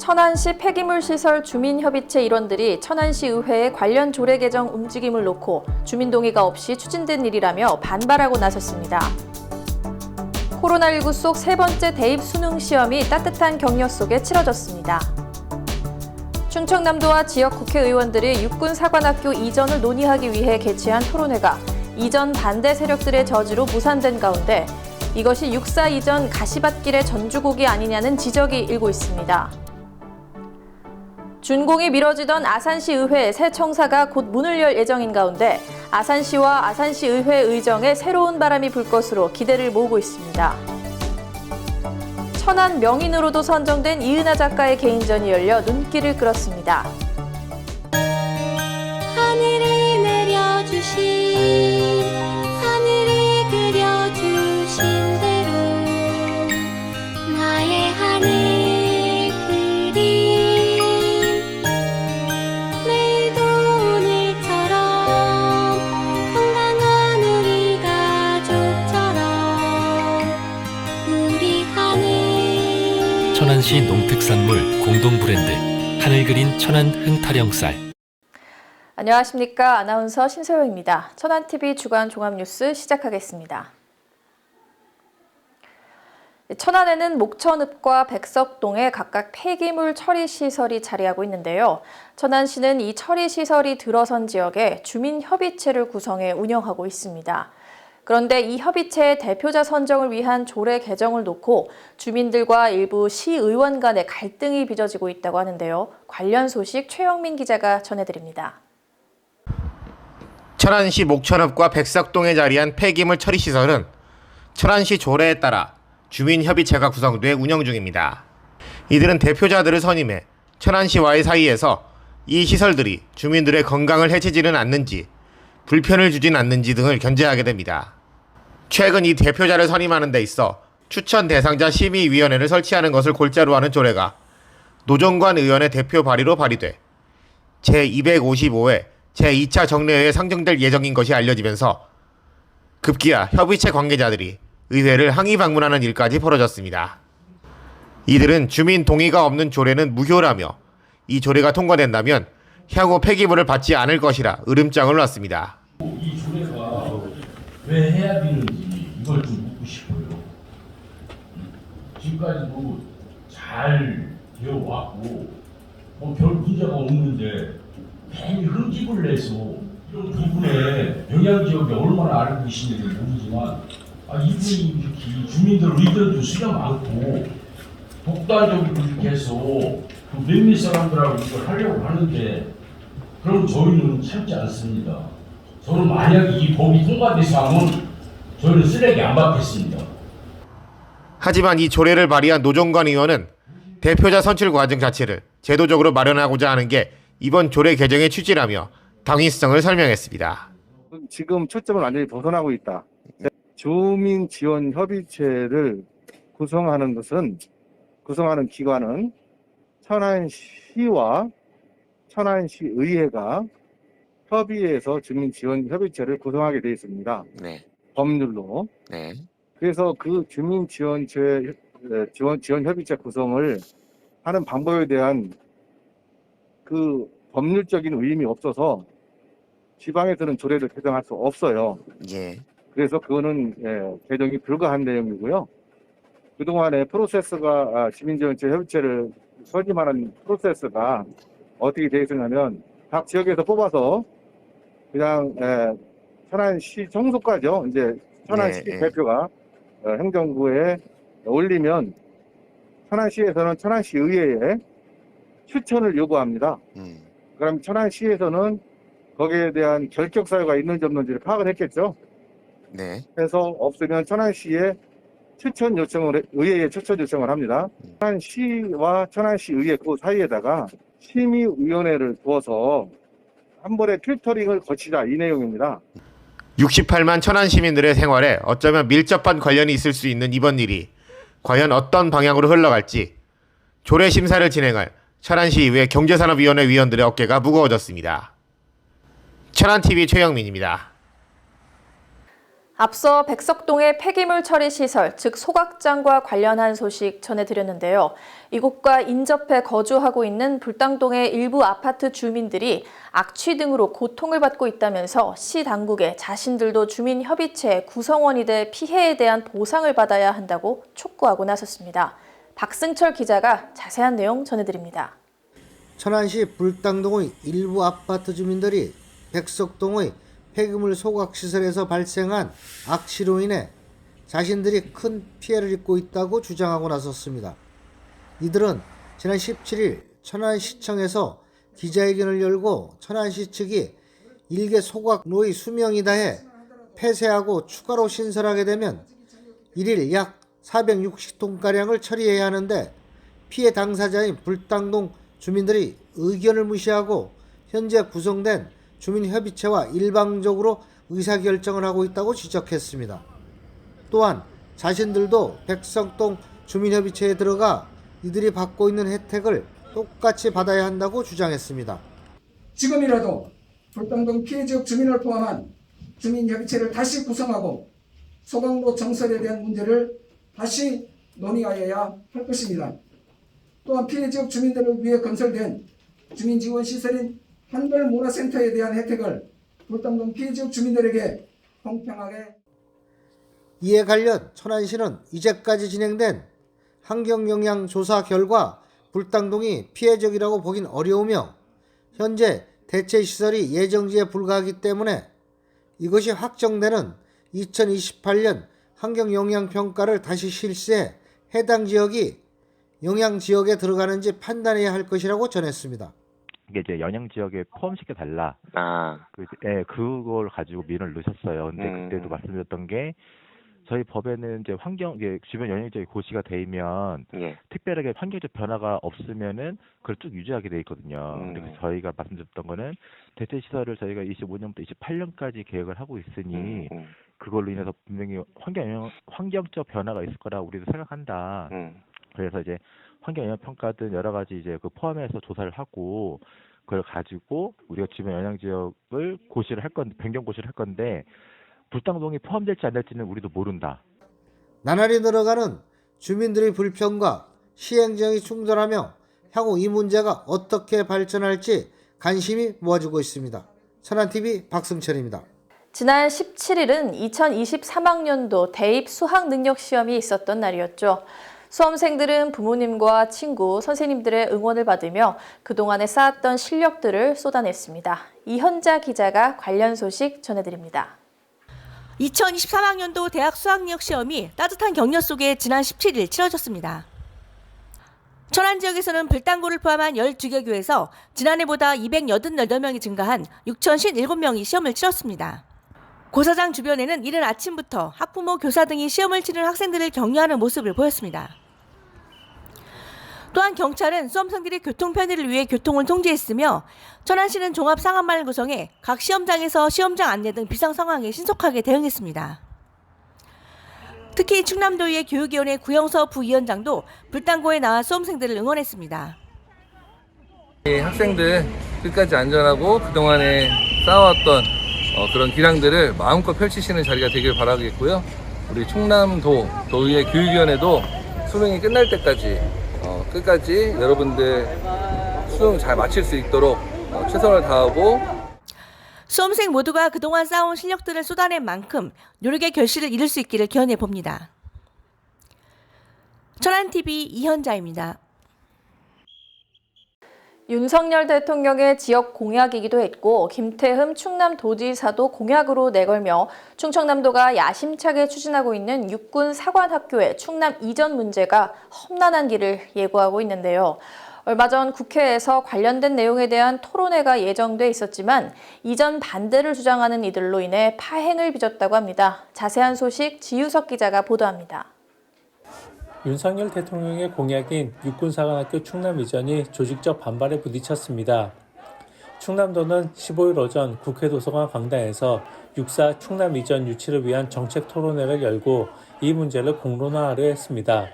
천안시 폐기물시설 주민협의체 일원들이 천안시 의회의 관련 조례 개정 움직임을 놓고 주민 동의가 없이 추진된 일이라며 반발하고 나섰습니다. 코로나19 속 세 번째 대입 수능 시험이 따뜻한 격려 속에 치러졌습니다. 충청남도와 지역 국회의원들이 육군사관학교 이전을 논의하기 위해 개최한 토론회가 이전 반대 세력들의 저지로 무산된 가운데 이것이 육사 이전 가시밭길의 전주곡이 아니냐는 지적이 일고 있습니다. 준공이 미뤄지던 아산시 의회 새 청사가 곧 문을 열 예정인 가운데 아산시와 아산시 의회 의정에 새로운 바람이 불 것으로 기대를 모으고 있습니다. 천안 명인으로도 선정된 이은하 작가의 개인전이 열려 눈길을 끌었습니다. 하늘이 내려주신 하늘이 그려주신 대로 나의 하늘 그림 내일도 오늘처럼 건강한 우리 가족처럼 우리 하늘. 천안시 농특산물 공동 브랜드 하늘 그린 천안 흥타령쌀. 안녕하십니까. 아나운서 신소영입니다. 천안TV 주간 종합뉴스 시작하겠습니다. 천안에는 목천읍과 백석동에 각각 폐기물 처리 시설이 자리하고 있는데요. 천안시는 이 처리 시설이 들어선 지역에 주민협의체를 구성해 운영하고 있습니다. 그런데 이 협의체의 대표자 선정을 위한 조례 개정을 놓고 주민들과 일부 시의원 간의 갈등이 빚어지고 있다고 하는데요. 관련 소식 최영민 기자가 전해드립니다. 천안시 목천읍과 백석동에 자리한 폐기물 처리 시설은 천안시 조례에 따라 주민협의체가 구성돼 운영 중입니다. 이들은 대표자들을 선임해 천안시와의 사이에서 이 시설들이 주민들의 건강을 해치지는 않는지, 불편을 주진 않는지 등을 견제하게 됩니다. 최근 이 대표자를 선임하는 데 있어 추천 대상자 심의위원회를 설치하는 것을 골자로 하는 조례가 노정관 의원의 대표 발의로 발의돼 제255회 제2차 정례회에 상정될 예정인 것이 알려지면서 급기야 협의체 관계자들이 의회를 항의 방문하는 일까지 벌어졌습니다. 이들은 주민 동의가 없는 조례는 무효라며 이 조례가 통과된다면 향후 폐기물을 받지 않을 것이라 으름장을 놨습니다. 이 조례가 왜 해야 되는지 이걸 좀 묻고 싶어요. 지금까지도 잘 되어왔고 별 문제가 없는데 괜히 흠집을 내서 이런 부분에 영향지역이 얼마나 알고 계시는지 모르지만 이분이 이렇게 주민들 의견도 수가 많고 독단적으로 이렇게 해서 그 몇몇 사람들하고 이걸 하려고 하는데 그럼 저희는 참지 않습니다. 저는 만약에 이 법이 통과돼서 하면 저희는 쓰레기 안 받겠습니다. 하지만 이 조례를 발의한 노정관 의원은 대표자 선출 과정 자체를 제도적으로 마련하고자 하는 게 이번 조례 개정의 취지라며 당위성을 설명했습니다. 지금 초점을 완전히 벗어나고 있다. 주민지원협의체를 구성하는 기관은 천안시와 천안시의회가 협의해서 주민지원협의체를 구성하게 되어 있습니다. 네. 법률로. 네. 그래서 그 주민지원협의체 구성을 하는 방법에 대한 그 법률적인 의임이 없어서 지방에서는 조례를 개정할 수 없어요. 예. 그래서 그거는 개정이 불가한 내용이고요. 그동안의 프로세스가 주민지원체 협의체를 선임하는 프로세스가 어떻게 되어 있었냐면 각 지역에서 뽑아서 그냥 천안시 청소까지요. 이제 천안시 대표가 행정부에 올리면 천안시에서는 천안시 의회에 추천을 요구합니다. 그럼 천안시에서는 거기에 대한 결격 사유가 있는지 없는지를 파악을 했겠죠. 네. 그래서 없으면 천안시에 의회에 추천 요청을 합니다. 천안시와 천안시 의회 그 사이에다가 심의위원회를 두어서 한 번에 필터링을 거치자 이 내용입니다. 68만 천안 시민들의 생활에 어쩌면 밀접한 관련이 있을 수 있는 이번 일이 과연 어떤 방향으로 흘러갈지 조례 심사를 진행할 천안시의회 경제산업위원회 위원들의 어깨가 무거워졌습니다. 천안TV 최영민입니다. 앞서 백석동의 폐기물 처리 시설, 즉 소각장과 관련한 소식 전해드렸는데요. 이곳과 인접해 거주하고 있는 불당동의 일부 아파트 주민들이 악취 등으로 고통을 받고 있다면서 시 당국에 자신들도 주민협의체 구성원이 돼 피해에 대한 보상을 받아야 한다고 촉구하고 나섰습니다. 박승철 기자가 자세한 내용 전해드립니다. 천안시 불당동의 일부 아파트 주민들이 백석동의 폐기물 소각시설에서 발생한 악취로 인해 자신들이 큰 피해를 입고 있다고 주장하고 나섰습니다. 이들은 지난 17일 천안시청에서 기자회견을 열고 천안시 측이 일개 소각로의 수명이 다해 폐쇄하고 추가로 신설하게 되면 1일 약 460톤가량을 처리해야 하는데 피해 당사자인 불당동 주민들이 의견을 무시하고 현재 구성된 주민협의체와 일방적으로 의사결정을 하고 있다고 지적했습니다. 또한 자신들도 백석동 주민협의체에 들어가 이들이 받고 있는 혜택을 똑같이 받아야 한다고 주장했습니다. 지금이라도 불당동 피해지역 주민을 포함한 주민협의체를 다시 구성하고 소각로 정설에 대한 문제를 다시 논의하여야 할 것입니다. 또한 피해지역 주민들을 위해 건설된 주민지원시설인 한별문화센터에 대한 혜택을 불당동 피해지역 주민들에게 공평하게. 이에 관련 천안시는 이제까지 진행된 환경영향조사 결과 불당동이 피해지역이라고 보긴 어려우며 현재 대체시설이 예정지에 불과하기 때문에 이것이 확정되는 2028년 환경영향평가를 다시 실시해 해당 지역이 영향지역에 들어가는지 판단해야 할 것이라고 전했습니다. 이게 이제 영향지역에 포함시켜 달라. 그걸 가지고 민원을 넣으셨어요. 근데 그때도 말씀드렸던 게 저희 법에는 이제 주변 영향지역이 고시가 되면 특별하게 환경적 변화가 없으면은 그걸 쭉 유지하게 돼 있거든요. 근데 저희가 말씀드렸던 거는 대체 시설을 저희가 25년부터 28년까지 계획을 하고 있으니 그걸로 인해서 분명히 환경적 변화가 있을 거라 우리도 생각한다. 그래서 이제 환경영향평가든 여러 가지 이제 그 포함해서 조사를 하고 그걸 가지고 우리가 주변 영향지역을 변경 고시를 할 건데 불당동이 포함될지 안 될지는 우리도 모른다. 나날이 늘어가는 주민들의 불평과 시행령이 충돌하며 향후 이 문제가 어떻게 발전할지 관심이 모아지고 있습니다. 천안TV 박승철입니다. 지난 17일은 2023학년도 대입 수학능력시험이 있었던 날이었죠. 수험생들은 부모님과 친구, 선생님들의 응원을 받으며 그동안에 쌓았던 실력들을 쏟아냈습니다. 이현자 기자가 관련 소식 전해드립니다. 2023학년도 대학 수학능력 시험이 따뜻한 격려 속에 지난 17일 치러졌습니다. 천안 지역에서는 불당고를 포함한 12개 교에서 지난해보다 288명이 증가한 6,057명이 시험을 치렀습니다. 고사장 주변에는 이른 아침부터 학부모, 교사 등이 시험을 치는 학생들을 격려하는 모습을 보였습니다. 또한 경찰은 수험생들의 교통 편의를 위해 교통을 통제했으며 천안시는 종합상황만을 구성해 각 시험장에서 시험장 안내 등 비상 상황에 신속하게 대응했습니다. 특히 충남도의회 교육위원회 구영서 부위원장도 불당고에 나와 수험생들을 응원했습니다. 학생들 끝까지 안전하고 그동안에 쌓아왔던 그런 기량들을 마음껏 펼치시는 자리가 되길 바라겠고요. 우리 충남도 도의회 교육위원회도 수능이 끝날 때까지 끝까지 여러분들 수능 잘 마칠 수 있도록 최선을 다하고 수험생 모두가 그동안 쌓아온 실력들을 쏟아낸 만큼 노력의 결실을 이룰 수 있기를 기원해 봅니다. 천안TV 이현자입니다. 윤석열 대통령의 지역 공약이기도 했고 김태흠 충남도지사도 공약으로 내걸며 충청남도가 야심차게 추진하고 있는 육군 사관학교의 충남 이전 문제가 험난한 길을 예고하고 있는데요. 얼마 전 국회에서 관련된 내용에 대한 토론회가 예정돼 있었지만 이전 반대를 주장하는 이들로 인해 파행을 빚었다고 합니다. 자세한 소식 지유석 기자가 보도합니다. 윤석열 대통령의 공약인 육군사관학교 충남 이전이 조직적 반발에 부딪혔습니다. 충남도는 15일 오전 국회 도서관 강당에서 육사 충남 이전 유치를 위한 정책 토론회를 열고 이 문제를 공론화하려 했습니다.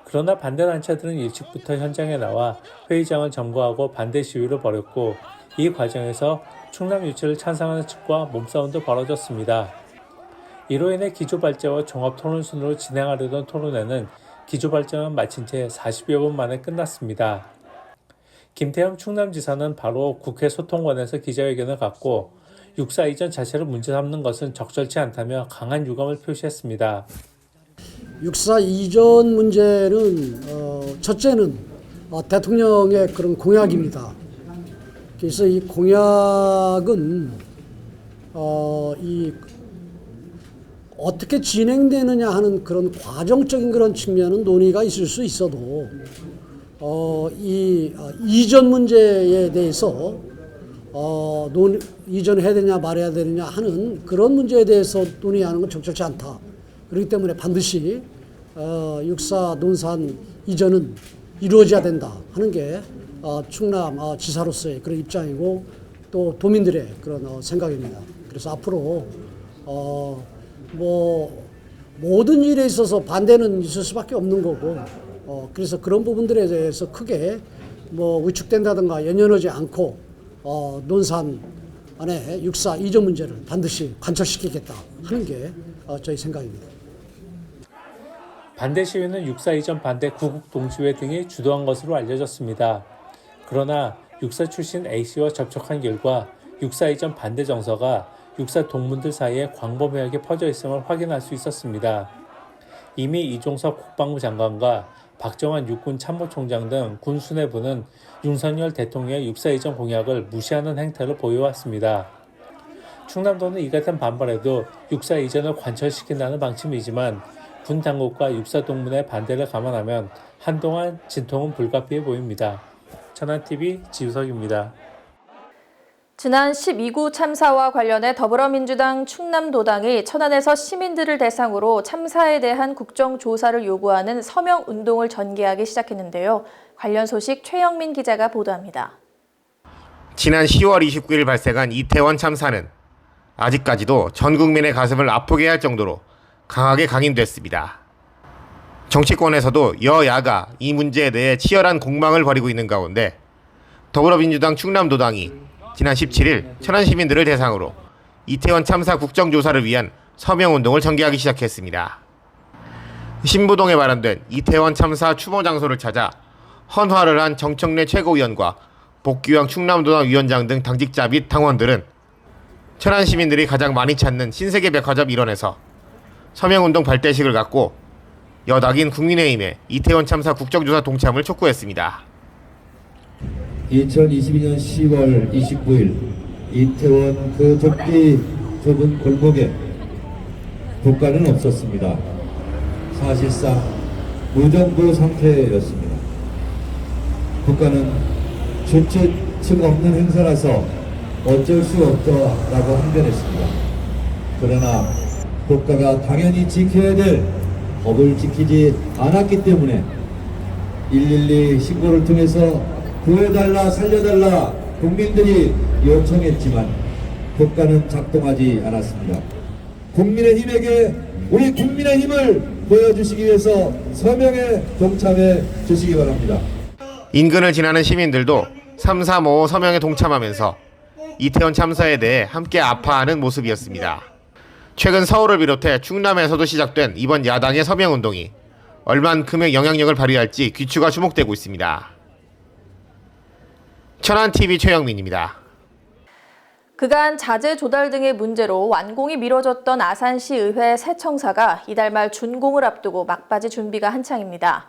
그러나 반대단체들은 일찍부터 현장에 나와 회의장을 점거하고 반대 시위를 벌였고 이 과정에서 충남 유치를 찬성하는 측과 몸싸움도 벌어졌습니다. 이로 인해 기조발제와 종합토론 순으로 진행하려던 토론회는 기조발제만 마친 채 40여 분 만에 끝났습니다. 김태형 충남지사는 바로 국회 소통관에서 기자회견을 갖고 육사 이전 자체를 문제 삼는 것은 적절치 않다며 강한 유감을 표시했습니다. 육사 이전 문제는 첫째는 대통령의 그런 공약입니다. 그래서 이 공약은 어떻게 진행되느냐 하는 그런 과정적인 그런 측면은 논의가 있을 수 있어도 이전 문제에 대해서 이전해야 되냐 말해야 되느냐 하는 그런 문제에 대해서 논의하는 건 적절치 않다. 그렇기 때문에 반드시 육사 논산 이전은 이루어져야 된다 하는 게 충남 지사로서의 그런 입장이고 또 도민들의 그런 생각입니다. 그래서 앞으로 모든 일에 있어서 반대는 있을 수밖에 없는 거고 그래서 그런 부분들에 대해서 크게 위축된다든가 연연하지 않고 논산 안에 육사 이전 문제를 반드시 관철시키겠다 하는 게 저희 생각입니다. 반대 시위는 육사 이전 반대 구국 동지회 등이 주도한 것으로 알려졌습니다. 그러나 육사 출신 A씨와 접촉한 결과 육사 이전 반대 정서가 육사 동문들 사이에 광범위하게 퍼져 있음을 확인할 수 있었습니다. 이미 이종석 국방부 장관과 박정환 육군 참모총장 등 군 수뇌부는 윤석열 대통령의 육사 이전 공약을 무시하는 행태를 보여왔습니다. 충남도는 이 같은 반발에도 육사 이전을 관철시킨다는 방침이지만 군 당국과 육사 동문의 반대를 감안하면 한동안 진통은 불가피해 보입니다. 천안TV 지우석입니다. 지난 12구 참사와 관련해 더불어민주당 충남도당이 천안에서 시민들을 대상으로 참사에 대한 국정조사를 요구하는 서명운동을 전개하기 시작했는데요. 관련 소식 최영민 기자가 보도합니다. 지난 10월 29일 발생한 이태원 참사는 아직까지도 전 국민의 가슴을 아프게 할 정도로 강하게 각인됐습니다. 정치권에서도 여야가 이 문제에 대해 치열한 공방을 벌이고 있는 가운데 더불어민주당 충남도당이 지난 17일 천안 시민들을 대상으로 이태원 참사 국정조사를 위한 서명운동을 전개하기 시작했습니다. 신부동에 마련된 이태원 참사 추모 장소를 찾아 헌화를 한 정청래 최고위원과 복귀왕 충남도당 위원장 등 당직자 및 당원들은 천안 시민들이 가장 많이 찾는 신세계 백화점 일원에서 서명운동 발대식을 갖고 여당인 국민의힘에 이태원 참사 국정조사 동참을 촉구했습니다. 2022년 10월 29일 이태원 그 좁기 좁은 골목에 국가는 없었습니다. 사실상 무정부 상태였습니다. 국가는 주최 측 없는 행사라서 어쩔 수 없다라고 항변했습니다. 그러나 국가가 당연히 지켜야 될 법을 지키지 않았기 때문에 112 신고를 통해서 구해달라 살려달라 국민들이 요청했지만 국가는 작동하지 않았습니다. 국민의힘에게 우리 국민의힘을 보여주시기 위해서 서명에 동참해 주시기 바랍니다. 인근을 지나는 시민들도 3.3.5 서명에 동참하면서 이태원 참사에 대해 함께 아파하는 모습이었습니다. 최근 서울을 비롯해 충남에서도 시작된 이번 야당의 서명운동이 얼만큼의 영향력을 발휘할지 귀추가 주목되고 있습니다. 천안TV 최영민입니다. 그간 자재 조달 등의 문제로 완공이 미뤄졌던 아산시 의회 새 청사가 이달 말 준공을 앞두고 막바지 준비가 한창입니다.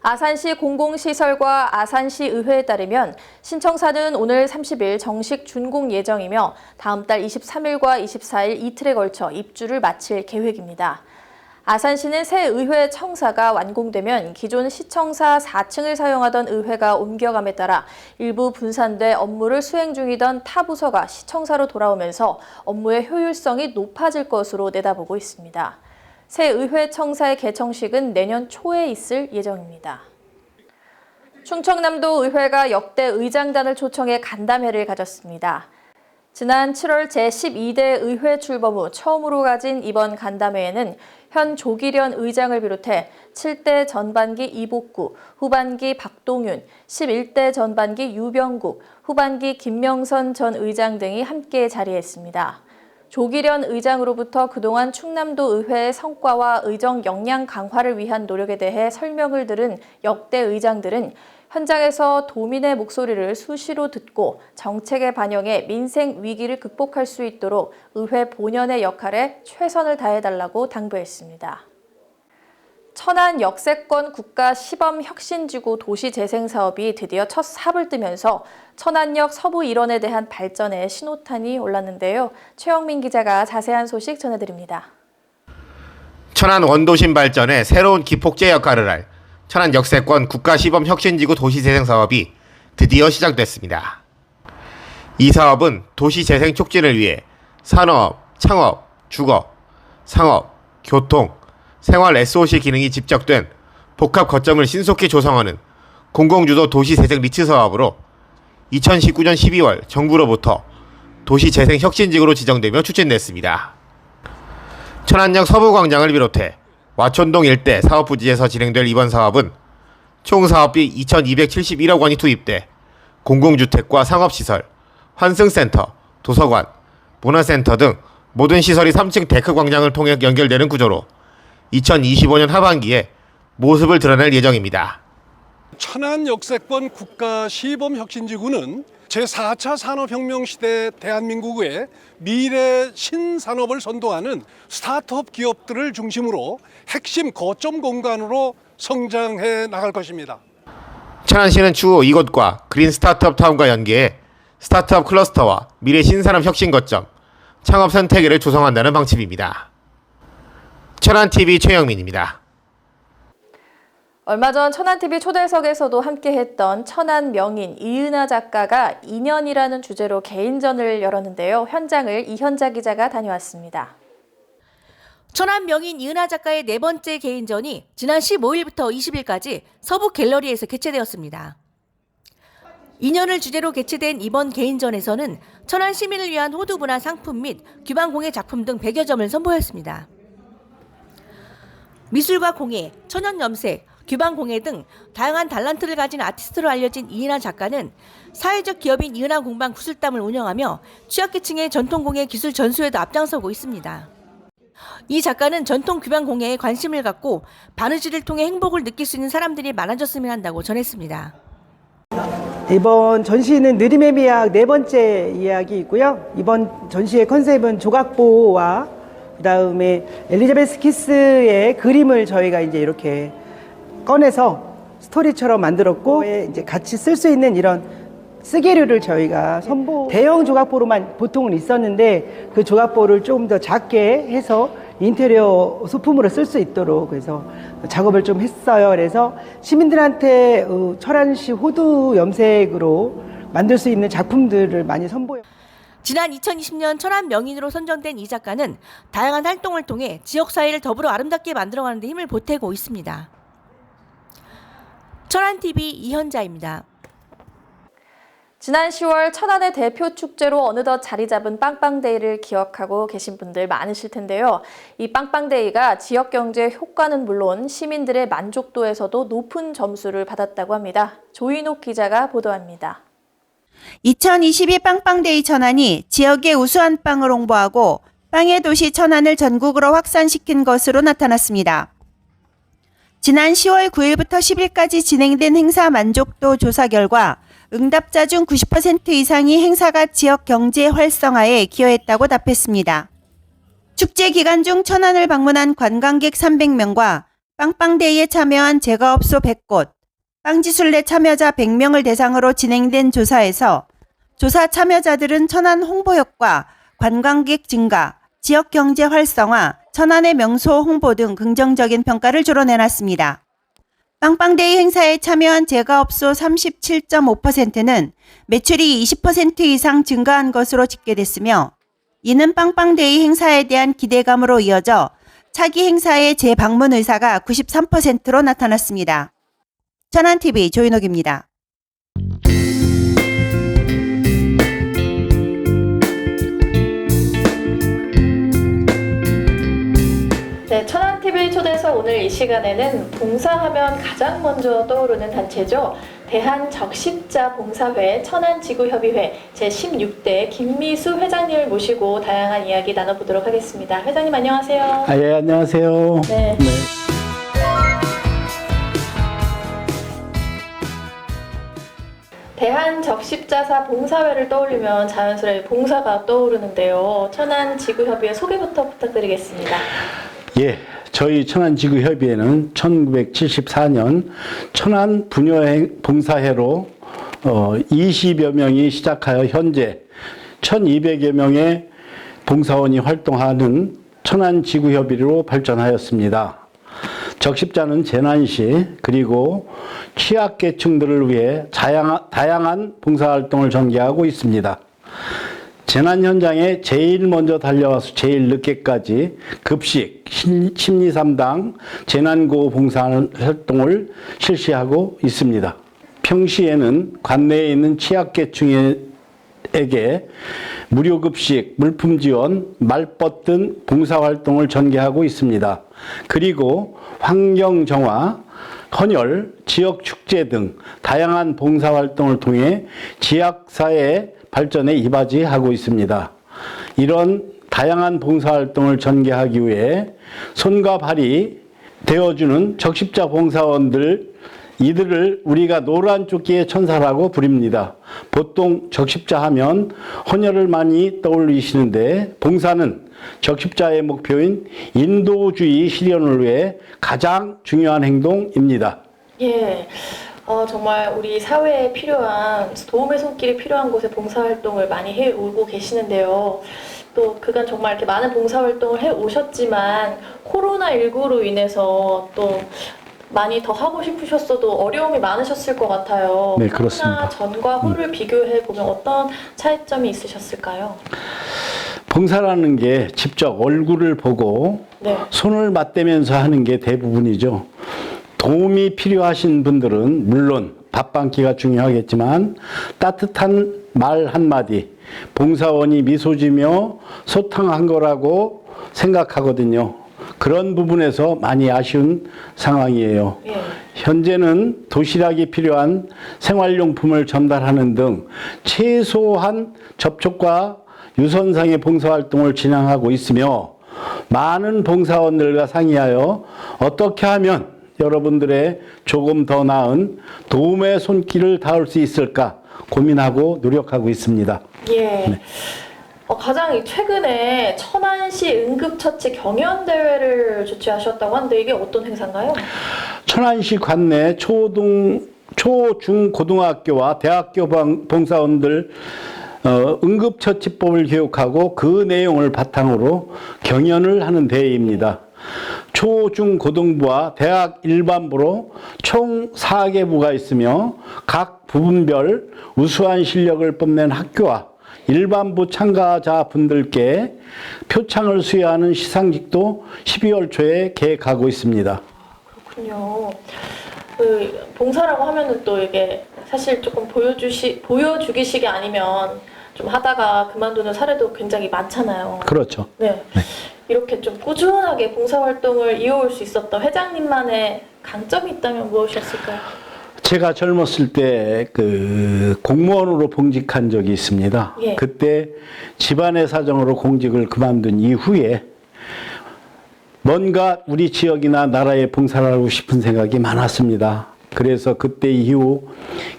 아산시 공공시설과 아산시 의회에 따르면 신청사는 오늘 30일 정식 준공 예정이며 다음 달 23일과 24일 이틀에 걸쳐 입주를 마칠 계획입니다. 아산시는 새 의회 청사가 완공되면 기존 시청사 4층을 사용하던 의회가 옮겨감에 따라 일부 분산돼 업무를 수행 중이던 타 부서가 시청사로 돌아오면서 업무의 효율성이 높아질 것으로 내다보고 있습니다. 새 의회 청사의 개청식은 내년 초에 있을 예정입니다. 충청남도 의회가 역대 의장단을 초청해 간담회를 가졌습니다. 지난 7월 제12대 의회 출범 후 처음으로 가진 이번 간담회에는 현 조기련 의장을 비롯해 7대 전반기 이복구, 후반기 박동윤, 11대 전반기 유병국, 후반기 김명선 전 의장 등이 함께 자리했습니다. 조기련 의장으로부터 그동안 충남도 의회의 성과와 의정 역량 강화를 위한 노력에 대해 설명을 들은 역대 의장들은 현장에서 도민의 목소리를 수시로 듣고 정책에 반영해 민생 위기를 극복할 수 있도록 의회 본연의 역할에 최선을 다해달라고 당부했습니다. 천안 역세권 국가 시범 혁신지구 도시재생 사업이 드디어 첫 삽을 뜨면서 천안역 서부 일원에 대한 발전에 신호탄이 올랐는데요. 최영민 기자가 자세한 소식 전해드립니다. 천안 원도심 발전에 새로운 기폭제 역할을 할 천안 역세권 국가 시범 혁신지구 도시재생 사업이 드디어 시작됐습니다. 이 사업은 도시재생 촉진을 위해 산업, 창업, 주거, 상업, 교통, 생활 SOC 기능이 집적된 복합 거점을 신속히 조성하는 공공주도 도시재생 리츠 사업으로 2019년 12월 정부로부터 도시재생 혁신지구로 지정되며 추진됐습니다. 천안역 서부광장을 비롯해 와촌동 일대 사업부지에서 진행될 이번 사업은 총 사업비 2,271억 원이 투입돼 공공주택과 상업시설, 환승센터, 도서관, 문화센터 등 모든 시설이 3층 데크 광장을 통해 연결되는 구조로 2025년 하반기에 모습을 드러낼 예정입니다. 천안 역세권 국가 시범혁신지구는 제4차 산업혁명 시대 대한민국의 미래 신산업을 선도하는 스타트업 기업들을 중심으로 핵심 거점 공간으로 성장해 나갈 것입니다. 천안시는 추후 이곳과 그린 스타트업 타운과 연계해 스타트업 클러스터와 미래 신산업 혁신 거점, 창업 생태계를 조성한다는 방침입니다. 천안TV 최영민입니다. 얼마 전 천안TV 초대석에서도 함께했던 천안 명인 이은하 작가가 인연이라는 주제로 개인전을 열었는데요. 현장을 이현자 기자가 다녀왔습니다. 천안 명인 이은하 작가의 네 번째 개인전이 지난 15일부터 20일까지 서부 갤러리에서 개최되었습니다. 인연을 주제로 개최된 이번 개인전에서는 천안 시민을 위한 호두 문화 상품 및 규방공예 작품 등 100여 점을 선보였습니다. 미술과 공예, 천연 염색, 규방공예 등 다양한 달란트를 가진 아티스트로 알려진 이은하 작가는 사회적 기업인 이은하 공방 구슬담을 운영하며 취약계층의 전통공예 기술 전수에도 앞장서고 있습니다. 이 작가는 전통 규방공예에 관심을 갖고 바느질을 통해 행복을 느낄 수 있는 사람들이 많아졌으면 한다고 전했습니다. 이번 전시는 느림의 미학 네 번째 이야기이고요. 이번 전시의 컨셉은 조각보와 그다음에 엘리자베스 키스의 그림을 저희가 이제 이렇게 꺼내서 스토리처럼 만들었고 이제 같이 쓸 수 있는 이런 쓰개류를 저희가 대형 조각보로만 보통은 있었는데 그 조각보를 조금 더 작게 해서 인테리어 소품으로 쓸 수 있도록 그래서 작업을 좀 했어요. 그래서 시민들한테 천안시 호두 염색으로 만들 수 있는 작품들을 많이 선보여. 지난 2020년 천안 명인으로 선정된 이 작가는 다양한 활동을 통해 지역사회를 더불어 아름답게 만들어가는 데 힘을 보태고 있습니다. 천안TV 이현자입니다. 지난 10월 천안의 대표 축제로 어느덧 자리 잡은 빵빵데이를 기억하고 계신 분들 많으실 텐데요. 이 빵빵데이가 지역 경제 효과는 물론 시민들의 만족도에서도 높은 점수를 받았다고 합니다. 조인옥 기자가 보도합니다. 2022 빵빵데이 천안이 지역의 우수한 빵을 홍보하고 빵의 도시 천안을 전국으로 확산시킨 것으로 나타났습니다. 지난 10월 9일부터 10일까지 진행된 행사 만족도 조사 결과 응답자 중 90% 이상이 행사가 지역 경제 활성화에 기여했다고 답했습니다. 축제 기간 중 천안을 방문한 관광객 300명과 빵빵데이에 참여한 제과업소 100곳, 빵지술래 참여자 100명을 대상으로 진행된 조사에서 조사 참여자들은 천안 홍보 효과, 관광객 증가, 지역 경제 활성화, 천안의 명소 홍보 등 긍정적인 평가를 주로 내놨습니다. 빵빵데이 행사에 참여한 제과업소 37.5%는 매출이 20% 이상 증가한 것으로 집계됐으며 이는 빵빵데이 행사에 대한 기대감으로 이어져 차기 행사의 재방문 의사가 93%로 나타났습니다. 천안TV 조인옥입니다. 네, 천안TV 초대석 그래서 오늘 이 시간에는 봉사하면 가장 먼저 떠오르는 단체죠. 대한적십자봉사회 천안지구협의회 제16대 김미수 회장님을 모시고 다양한 이야기 나눠보도록 하겠습니다. 회장님 안녕하세요. 예, 안녕하세요. 네. 대한적십자사 봉사회를 떠올리면 자연스레 봉사가 떠오르는데요. 천안지구협의회 소개부터 부탁드리겠습니다. 예, 저희 천안지구협의회는 1974년 천안부녀봉사회로 20여 명이 시작하여 현재 1200여 명의 봉사원이 활동하는 천안지구협의회로 발전하였습니다. 적십자는 재난시 그리고 취약계층들을 위해 다양한 봉사활동을 전개하고 있습니다. 재난 현장에 제일 먼저 달려와서 제일 늦게까지 급식, 심리상담, 재난구호 봉사활동을 실시하고 있습니다. 평시에는 관내에 있는 취약계층에게 무료급식, 물품 지원, 말벗 등 봉사활동을 전개하고 있습니다. 그리고 환경정화, 헌혈, 지역축제 등 다양한 봉사활동을 통해 지역사회 발전에 이바지하고 있습니다. 이런 다양한 봉사활동을 전개하기 위해 손과 발이 되어주는 적십자 봉사원들, 이들을 우리가 노란 조끼의 천사라고 부릅니다. 보통 적십자 하면 헌혈을 많이 떠올리시는데 봉사는 적십자의 목표인 인도주의 실현을 위해 가장 중요한 행동입니다. 예, 정말 우리 사회에 필요한 도움의 손길이 필요한 곳에 봉사활동을 많이 해오고 계시는데요. 또 그간 정말 이렇게 많은 봉사활동을 해오셨지만 코로나19로 인해서 또 많이 더 하고 싶으셨어도 어려움이 많으셨을 것 같아요. 네, 그렇습니다. 코로나 전과 후를 비교해 보면 어떤 차이점이 있으셨을까요? 봉사라는 게 직접 얼굴을 보고 네. 손을 맞대면서 하는 게 대부분이죠. 도움이 필요하신 분들은 물론 밥 한 끼가 중요하겠지만 따뜻한 말 한마디, 봉사원이 미소 지며 소통한 거라고 생각하거든요. 그런 부분에서 많이 아쉬운 상황이에요. 현재는 도시락이 필요한 생활용품을 전달하는 등 최소한 접촉과 유선상의 봉사활동을 진행하고 있으며 많은 봉사원들과 상의하여 어떻게 하면 여러분들의 조금 더 나은 도움의 손길을 닿을 수 있을까 고민하고 노력하고 있습니다. 예. 네. 가장 최근에 천안시 응급처치 경연대회를 주최하셨다고 하는데 이게 어떤 행사인가요? 천안시 관내 초중고등학교와 대학교 봉사원들 응급처치법을 교육하고 그 내용을 바탕으로 경연을 하는 대회입니다. 초중고등부와 대학 일반부로 총 4개부가 있으며 각 부분별 우수한 실력을 뽐낸 학교와 일반부 참가자분들께 표창을 수여하는 시상식도 12월 초에 계획하고 있습니다. 그렇군요. 봉사라고 하면은 또 이게 사실 조금 보여주기식이 아니면 좀 하다가 그만두는 사례도 굉장히 많잖아요. 그렇죠. 네. 이렇게 좀 꾸준하게 봉사활동을 이어올 수 있었던 회장님만의 강점이 있다면 무엇이었을까요? 제가 젊었을 때 공무원으로 봉직한 적이 있습니다. 예. 그때 집안의 사정으로 공직을 그만둔 이후에 뭔가 우리 지역이나 나라에 봉사를 하고 싶은 생각이 많았습니다. 그래서 그때 이후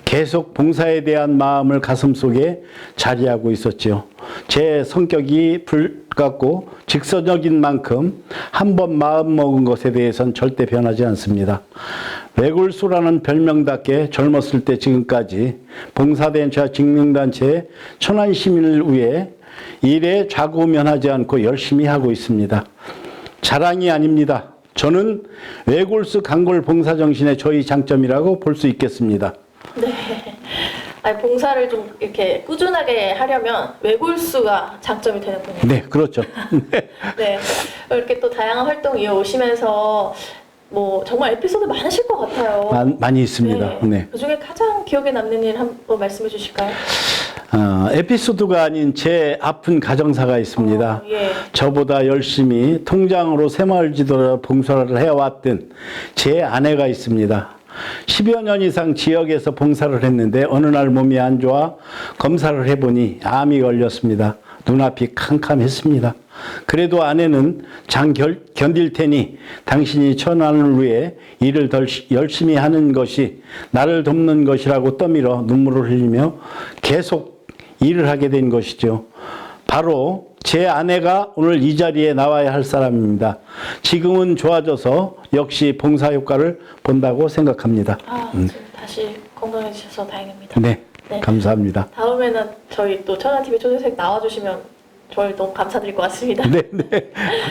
계속 봉사에 대한 마음을 가슴속에 자리하고 있었죠. 제 성격이 불같고 직선적인 만큼 한번 마음먹은 것에 대해서는 절대 변하지 않습니다. 외골수라는 별명답게 젊었을 때 지금까지 봉사단체와 직능단체 천안 시민을 위해 일에 좌고면하지 않고 열심히 하고 있습니다. 자랑이 아닙니다. 저는 외골수 강골 봉사 정신의 저희 장점이라고 볼 수 있겠습니다. 네. 아니, 봉사를 좀 이렇게 꾸준하게 하려면 외골수가 장점이 되는군요. 네, 그렇죠. 네. 이렇게 또 다양한 활동 이어오시면서 뭐 정말 에피소드 많으실 것 같아요. 많이 있습니다. 네. 그 중에 가장 기억에 남는 일 한번 말씀해 주실까요? 에피소드가 아닌 제 아픈 가정사가 있습니다. 저보다 열심히 통장으로 새마을지도를 봉사를 해왔던 제 아내가 있습니다. 10여 년 이상 지역에서 봉사를 했는데 어느 날 몸이 안 좋아 검사를 해보니 암이 걸렸습니다. 눈앞이 캄캄했습니다. 그래도 아내는 견딜 테니 당신이 천안을 위해 일을 더 열심히 하는 것이 나를 돕는 것이라고 떠밀어 눈물을 흘리며 계속 일을 하게 된 것이죠. 바로 제 아내가 오늘 이 자리에 나와야 할 사람입니다. 지금은 좋아져서 역시 봉사 효과를 본다고 생각합니다. 지금 다시 건강해지셔서 다행입니다. 네, 감사합니다. 다음에는 저희 또 천안TV 초대석 나와주시면 저희 너무 감사드릴 것 같습니다. 네,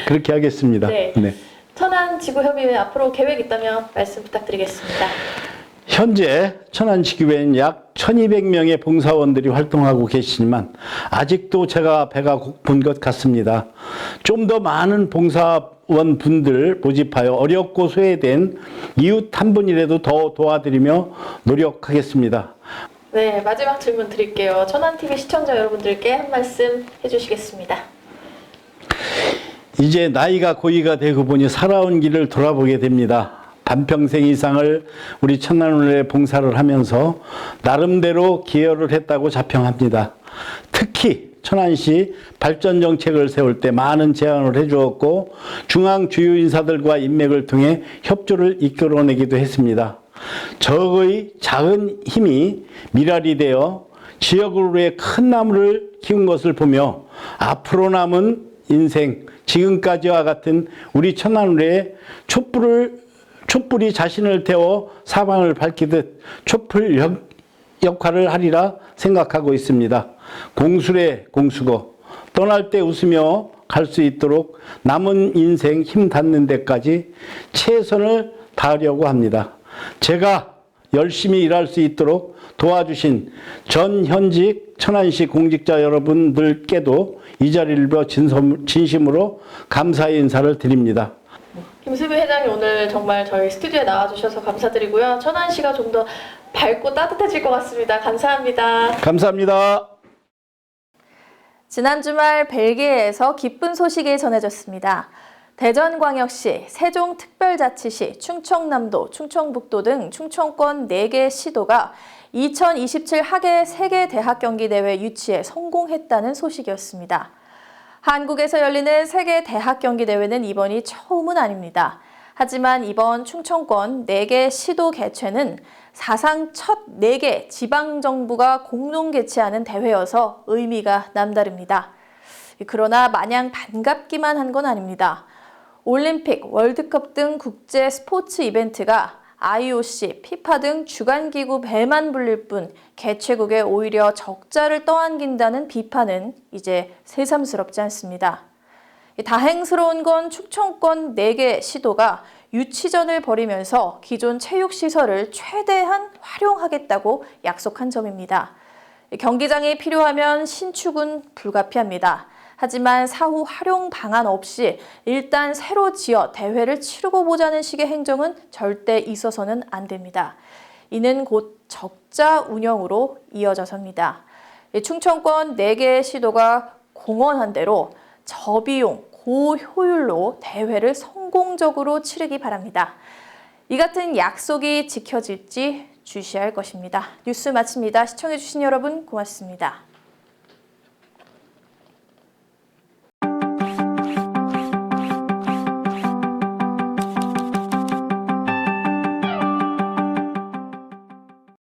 그렇게 하겠습니다. 네. 천안지구협의회 앞으로 계획 있다면 말씀 부탁드리겠습니다. 현재 천안지구회는 약 1200명의 봉사원들이 활동하고 계시지만 아직도 제가 배가 고픈 것 같습니다. 좀 더 많은 봉사원 분들 모집하여 어렵고 소외된 이웃 한 분이라도 더 도와드리며 노력하겠습니다. 네, 마지막 질문 드릴게요. 천안TV 시청자 여러분들께 한 말씀 해주시겠습니다. 이제 나이가 고이가 되고 보니 살아온 길을 돌아보게 됩니다. 반평생 이상을 우리 천안을에 봉사를 하면서 나름대로 기여를 했다고 자평합니다. 특히 천안시 발전 정책을 세울 때 많은 제안을 해주었고 중앙 주요 인사들과 인맥을 통해 협조를 이끌어내기도 했습니다. 저의 작은 힘이 밀알이 되어 지역을 위해 큰 나무를 키운 것을 보며 앞으로 남은 인생 지금까지와 같은 우리 천안을에 촛불이 자신을 태워 사방을 밝히듯 촛불 역할을 하리라 생각하고 있습니다. 공수래 공수고 떠날 때 웃으며 갈 수 있도록 남은 인생 힘 닿는 데까지 최선을 다하려고 합니다. 제가 열심히 일할 수 있도록 도와주신 전 현직 천안시 공직자 여러분들께도 이 자리를 빌어 진심으로 감사의 인사를 드립니다. 김수빈 회장이 오늘 정말 저희 스튜디오에 나와주셔서 감사드리고요. 천안시가 좀 더 밝고 따뜻해질 것 같습니다. 감사합니다. 감사합니다. 지난 주말 벨기에에서 기쁜 소식이 전해졌습니다. 대전광역시, 세종특별자치시, 충청남도, 충청북도 등 충청권 4개 시도가 2027 하계 세계대학경기대회 유치에 성공했다는 소식이었습니다. 한국에서 열리는 세계대학경기대회는 이번이 처음은 아닙니다. 하지만 이번 충청권 4개 시도 개최는 사상 첫 4개 지방정부가 공동 개최하는 대회여서 의미가 남다릅니다. 그러나 마냥 반갑기만 한 건 아닙니다. 올림픽, 월드컵 등 국제 스포츠 이벤트가 IOC, 피파 등 주관기구 배만 불릴 뿐 개최국에 오히려 적자를 떠안긴다는 비판은 이제 새삼스럽지 않습니다. 다행스러운 건 충청권 4개 시도가 유치전을 벌이면서 기존 체육시설을 최대한 활용하겠다고 약속한 점입니다. 경기장이 필요하면 신축은 불가피합니다. 하지만 사후 활용 방안 없이 일단 새로 지어 대회를 치르고 보자는 식의 행정은 절대 있어서는 안 됩니다. 이는 곧 적자 운영으로 이어져서입니다. 충청권 4개 시도가 공언한 대로 저비용, 고효율로 대회를 성공적으로 치르기 바랍니다. 이 같은 약속이 지켜질지 주시할 것입니다. 뉴스 마칩니다. 시청해주신 여러분 고맙습니다.